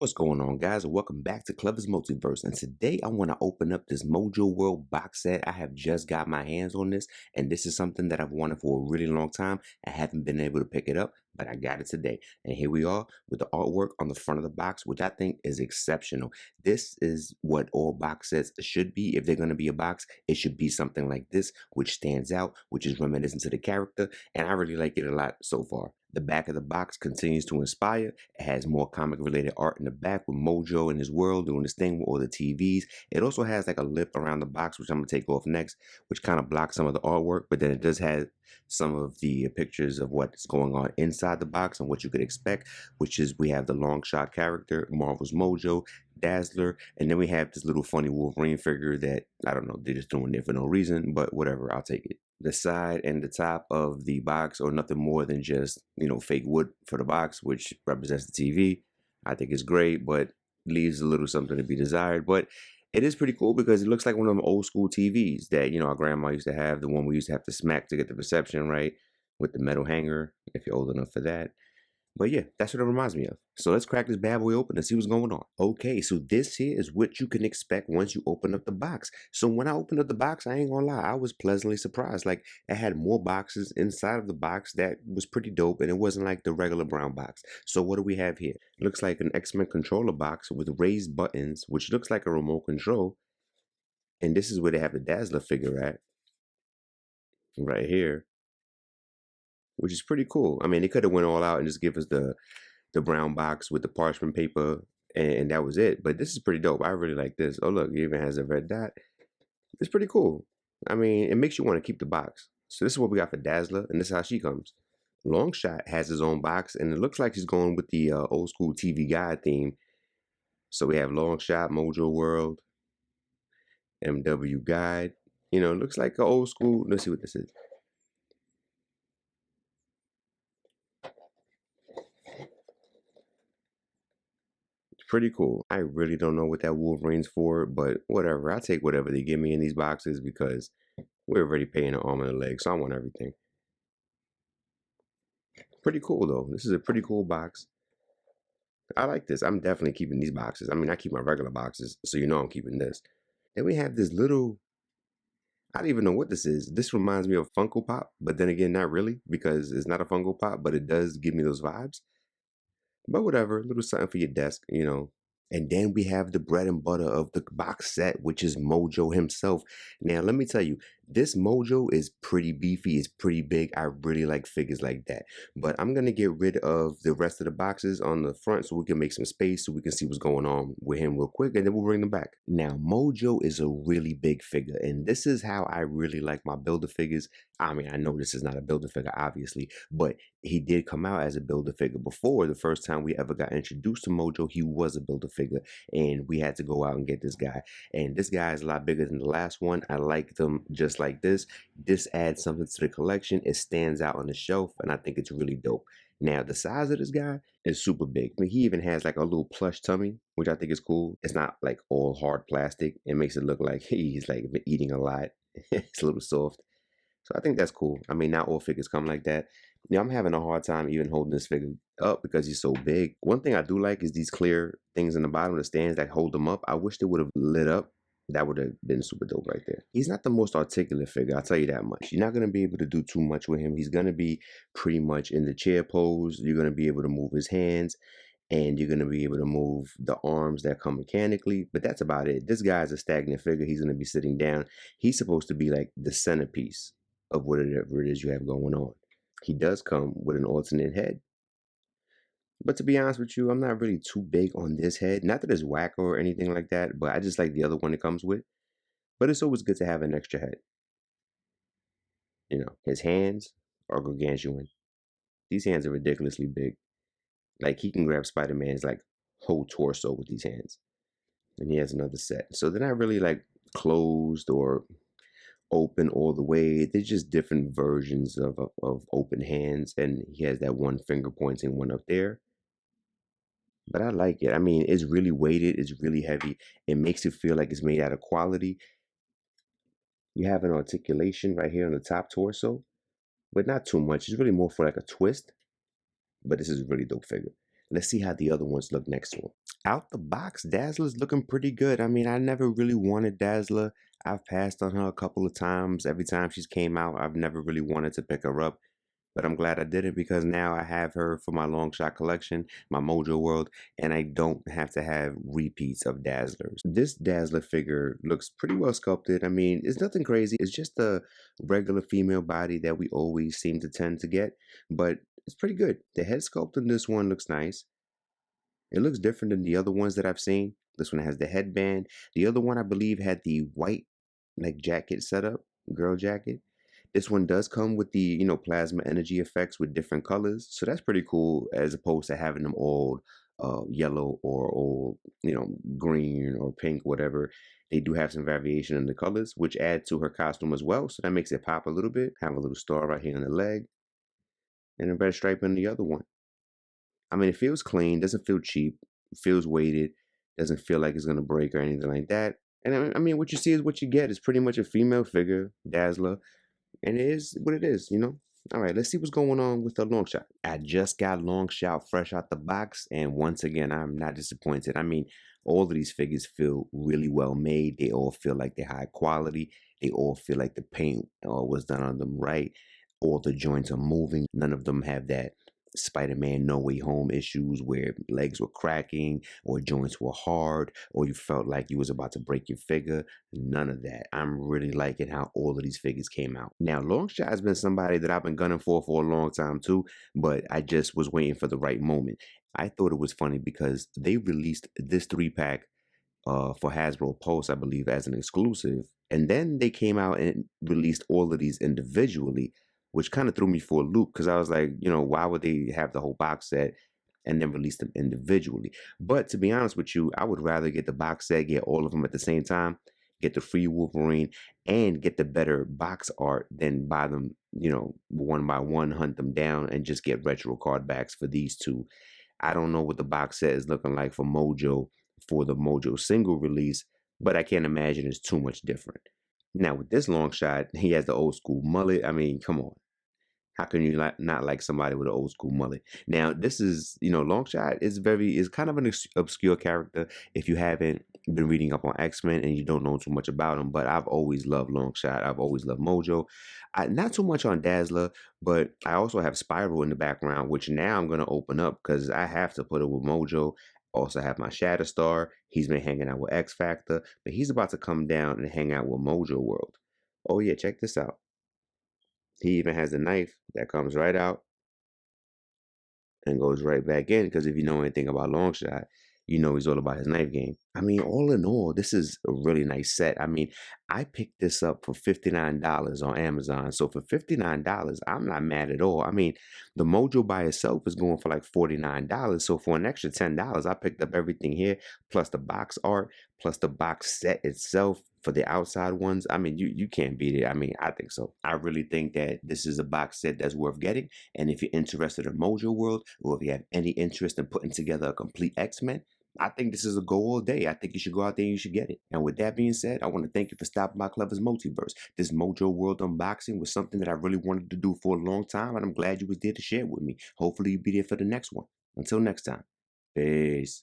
What's going on, guys? Welcome back to Clever's Multiverse. And today I want to open up this MojoWorld box set. I have just got my hands on this, and this is something that I've wanted for a really long time. I haven't been able to pick it up, but I got it today. And here we are with the artwork on the front of the box, which I think is exceptional. This is what all box sets should be. If they're going to be a box, it should be something like this, which stands out, which is reminiscent to the character. And I really like it a lot so far. The back of the box continues to inspire. It has more comic related art in the back with Mojo and his world doing his thing with all the TVs. It also has like a lip around the box, which I'm going to take off next, which kind of blocks some of the artwork. But then it does have some of the pictures of what's going on inside the box and what you could expect, which is we have the Longshot character, Marvel's Mojo, Dazzler, and then we have this little funny Wolverine figure that, I don't know, they're just throwing there for no reason, but whatever, I'll take it. The side and the top of the box are nothing more than just, fake wood for the box, which represents the TV. I think it's great, but leaves a little something to be desired. But it is pretty cool because it looks like one of them old school TVs that, our grandma used to have, the one we used to have to smack to get the reception right with the metal hanger, if you're old enough for that. But yeah, that's what it reminds me of. So let's crack this bad boy open and see what's going on. Okay, so this here is what you can expect once you open up the box. So when I opened up the box, I ain't gonna lie, I was pleasantly surprised. Like, it had more boxes inside of the box that was pretty dope, and it wasn't like the regular brown box. So what do we have here? It looks like an X-Men controller box with raised buttons, which looks like a remote control. And this is where they have the Dazzler figure at, right here, which is pretty cool. I mean, they could have went all out and just give us the brown box with the parchment paper, and that was it. But this is pretty dope. I really like this. Oh, look, it even has a red dot. It's pretty cool. I mean, it makes you want to keep the box. So this is what we got for Dazzler, and this is how she comes. Longshot has his own box, and it looks like he's going with the old school TV guide theme. So we have Longshot, MojoWorld, MW Guide. It looks like an old school. Let's see what this is. Pretty cool. I really don't know what that Wolverine's for, but whatever. I'll take whatever they give me in these boxes because we're already paying an arm and a leg, so I want everything. Pretty cool, though. This is a pretty cool box. I like this. I'm definitely keeping these boxes. I mean, I keep my regular boxes, so I'm keeping this. Then we have this little, I don't even know what this is. This reminds me of Funko Pop, but then again, not really, because it's not a Funko Pop, but it does give me those vibes. But whatever, a little something for your desk. And then we have the bread and butter of the box set, which is Mojo himself. Now, let me tell you, this Mojo is pretty beefy. It's pretty big. I really like figures like that. But I'm going to get rid of the rest of the boxes on the front so we can make some space so we can see what's going on with him real quick, and then we'll bring them back. Now, Mojo is a really big figure, and this is how I really like my Builder figures. I mean, I know this is not a Builder figure, obviously, but he did come out as a Builder figure before. The first time we ever got introduced to Mojo, he was a Builder figure, and we had to go out and get this guy. And this guy is a lot bigger than the last one. I like them just like this. This adds something to the collection. It stands out on the shelf, and I think it's really dope. Now, the size of this guy is super big. I mean, he even has like a little plush tummy, which I think is cool. It's not like all hard plastic. It makes it look like he's like been eating a lot. It's a little soft. So I think that's cool. I mean, not all figures come like that. I'm having a hard time even holding this figure up because he's so big. One thing I do like is these clear things in the bottom of the stands that hold them up. I wish they would have lit up. That would have been super dope right there. He's not the most articulate figure, I'll tell you that much. You're not going to be able to do too much with him. He's going to be pretty much in the chair pose. You're going to be able to move his hands, and you're going to be able to move the arms that come mechanically, but that's about it. This guy's a stagnant figure. He's going to be sitting down. He's supposed to be like the centerpiece of whatever it is you have going on. He does come with an alternate head. But to be honest with you, I'm not really too big on this head. Not that it's whack or anything like that, but I just like the other one it comes with. But it's always good to have an extra head. His hands are gargantuan. These hands are ridiculously big. Like, he can grab Spider-Man's like whole torso with these hands. And he has another set. So they're not really like closed or open all the way. They're just different versions of open hands. And he has that one finger pointing one up there. But I like it. I mean, it's really weighted. It's really heavy. It makes it feel like it's made out of quality. You have an articulation right here on the top torso, but not too much. It's really more for like a twist. But this is a really dope figure. Let's see how the other ones look next one. Out the box, Dazzler's looking pretty good. I mean, I never really wanted Dazzler. I've passed on her a couple of times. Every time she's came out, I've never really wanted to pick her up. But I'm glad I did it because now I have her for my long shot collection, my Mojo World, and I don't have to have repeats of Dazzlers. This Dazzler figure looks pretty well sculpted. I mean, it's nothing crazy. It's just a regular female body that we always seem to tend to get, but it's pretty good. The head sculpt in this one looks nice. It looks different than the other ones that I've seen. This one has the headband. The other one, I believe, had the white like jacket setup, girl jacket. This one does come with the, plasma energy effects with different colors. So that's pretty cool as opposed to having them all yellow or all, green or pink, whatever. They do have some variation in the colors, which add to her costume as well. So that makes it pop a little bit. Have a little star right here on the leg and a red stripe on the other one. I mean, it feels clean, doesn't feel cheap, feels weighted, doesn't feel like it's gonna break or anything like that. And I mean, what you see is what you get. It's pretty much a female figure, Dazzler, and it is what it is. All right, let's see what's going on with the Longshot. I just got Longshot fresh out the box, and once again, I'm not disappointed. I mean, all of these figures feel really well made. They all feel like they're high quality. They all feel like the paint was done on them right. All the joints are moving. None of them have that Spider-Man No Way Home issues where legs were cracking or joints were hard or you felt like you was about to break your figure. None of that. I'm really liking how all of these figures came out. Now, Longshot has been somebody that I've been gunning for a long time too, but I just was waiting for the right moment. I thought it was funny because they released this 3-pack for Hasbro Pulse, I believe, as an exclusive. And then they came out and released all of these individually, which kind of threw me for a loop because I was like, why would they have the whole box set and then release them individually? But to be honest with you, I would rather get the box set, get all of them at the same time, get the free Wolverine, and get the better box art than buy them, one by one, hunt them down, and just get retro card backs for these two. I don't know what the box set is looking like for Mojo for the Mojo single release, but I can't imagine it's too much different. Now with this long shot, he has the old school mullet. I mean, come on. How can you not like somebody with an old school mullet? Now, this is, Longshot is kind of an obscure character if you haven't been reading up on X-Men and you don't know too much about him, but I've always loved Longshot. I've always loved Mojo. Not too much on Dazzler, but I also have Spiral in the background, which now I'm going to open up because I have to put it with Mojo. Also have my Shatterstar. He's been hanging out with X Factor, but he's about to come down and hang out with Mojo World. Oh yeah, check this out. He even has a knife that comes right out and goes right back in. Because if you know anything about Longshot, you know he's all about his knife game. I mean, all in all, this is a really nice set. I mean, I picked this up for $59 on Amazon. So for $59, I'm not mad at all. I mean, the Mojo by itself is going for like $49. So for an extra $10, I picked up everything here, plus the box art, plus the box set itself for the outside ones. I mean, you can't beat it. I mean, I think so. I really think that this is a box set that's worth getting. And if you're interested in Mojo World, or if you have any interest in putting together a complete X-Men, I think this is a go all day. I think you should go out there and you should get it. And with that being said, I want to thank you for stopping by Clever's Multiverse. This Mojo World unboxing was something that I really wanted to do for a long time, and I'm glad you was there to share it with me. Hopefully you'll be there for the next one. Until next time, peace.